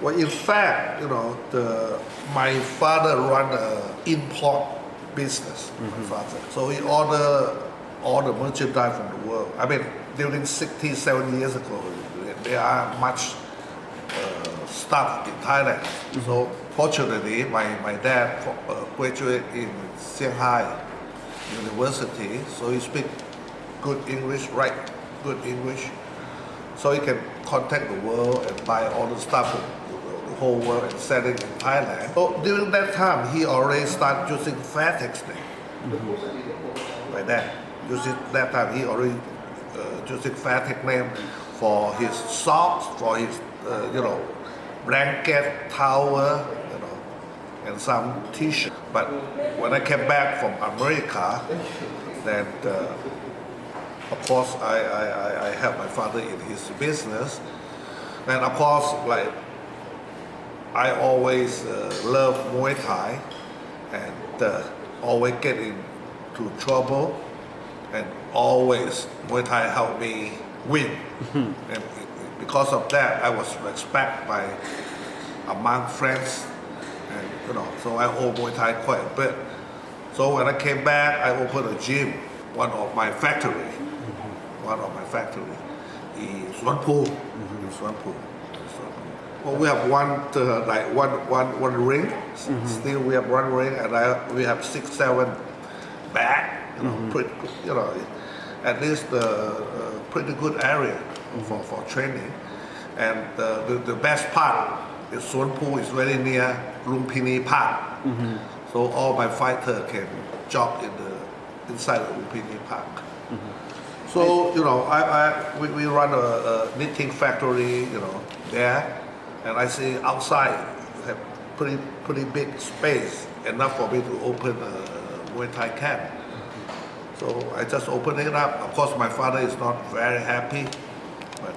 Well, in fact, my father run a import business. My father, so he order all the merchandise from the world. I mean, during 60, 70 years ago, there are much stuff in Thailand. So fortunately, my dad graduated in Shanghai University, so he speak good English, write good English, so he can contact the world and buy all the stuff from the whole world and sell it in Thailand. So during that time, he already started using Fairtex name. By that time, he already using Fairtex name for his socks, for his blanket, towel, and some T-shirt. But when I came back from America, then of course I helped my father in his business, and of course I always love Muay Thai, and always get into trouble, and always Muay Thai helped me win. And because of that, I was respected by among friends, and so I owe Muay Thai quite a bit. So when I came back, I opened a gym, one of my factory in Suan Phu. Well, we have one ring. Still, we have one ring, and we have 6, 7 back. At least pretty good area for training. And the best part is Suan Phu is very near Lumpini Park. So all my fighters can jog inside the Lumpini Park. So we run a knitting factory, there, and I see outside have pretty big space, enough for me to open a Muay Thai camp. So I just opened it up. Of course, my father is not very happy, but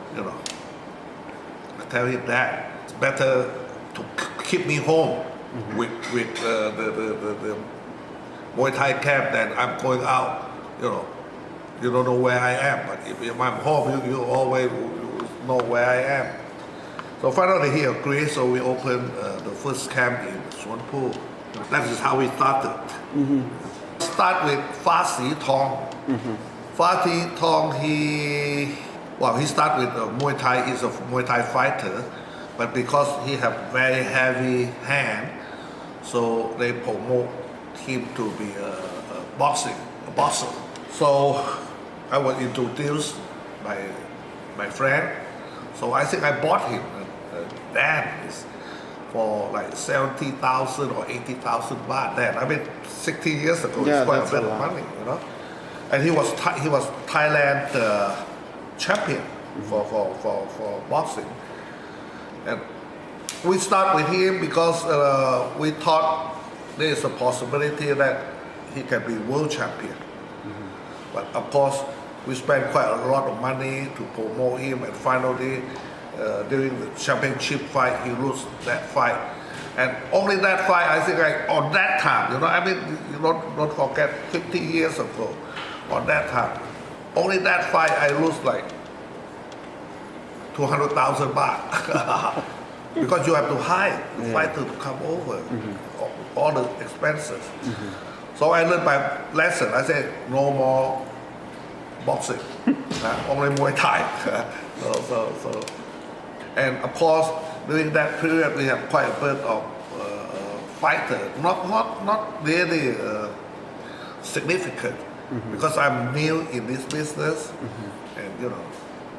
I tell him that it's better to keep me home with the Muay Thai camp than I'm going out. You don't know where I am, but if I'm home, you always know where I am. So finally he agreed, so we opened the first camp in Suan Phu. That is how we started. Start with Fa Si Tong. Fa Si Tong, he started with Muay Thai. He's a Muay Thai fighter, but because he have very heavy hand, so they promote him to be a boxer. So I was introduced by my friend. So I think I bought him then for like 70,000 or 80,000 baht then. I mean, 60 years ago, it's quite a bit of money, And he was Thailand champion for boxing. And we start with him because we thought there is a possibility that he can be world champion. But of course, we spent quite a lot of money to promote him, and finally, during the championship fight, he lost that fight. And only that fight, I think, on that time, you don't forget 50 years ago, on that time, only that fight I lost like 200,000 baht. Because you have to hire the fighter to come over, all the expenses. So I learned my lesson. I said, no more boxing, only Muay Thai. And of course, during that period, we have quite a bit of fighters, not really significant, because I'm new in this business, and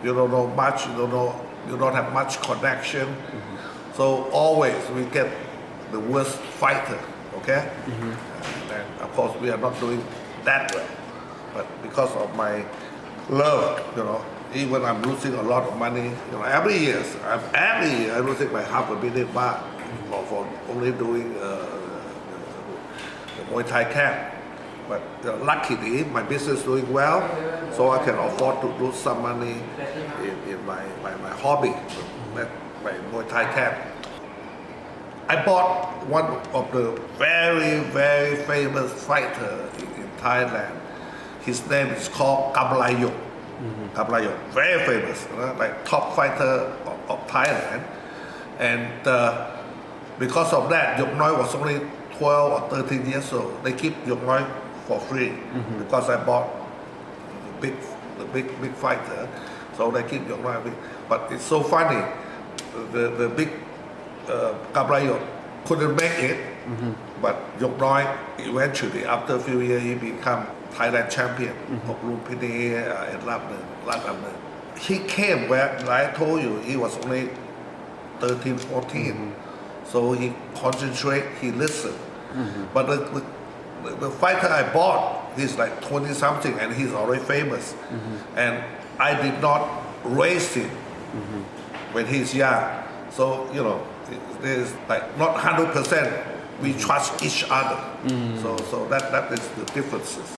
you don't know much, you don't have much connection. So always we get the worst fighter, okay? And of course we are not doing that well, but because of my love, even I'm losing a lot of money, every year I'm losing like $500,000 baht for only doing the Muay Thai camp. But luckily my business is doing well, so I can afford to lose some money in my hobby, my Muay Thai camp. I bought one of the very, very famous fighter in Thailand. His name is called Kamlayok. Kamlayok, very famous, like top fighter of Thailand. And because of that, Yok Noi was only 12 or 13 years old. They keep Yok Noi for free because I bought the big fighter. So they keep Yok Noi. But it's so funny. The big Kabrayot couldn't make it, but Yok Noi eventually, after a few years, he became Thailand champion of Lumpini and Lat. He came where, like I told you, he was only 13, 14. So he concentrate, he listened. But the fighter I bought, he's like 20 something and he's already famous. And I did not raise him when he's young. So, there's like not 100%. We trust each other. So that is the differences.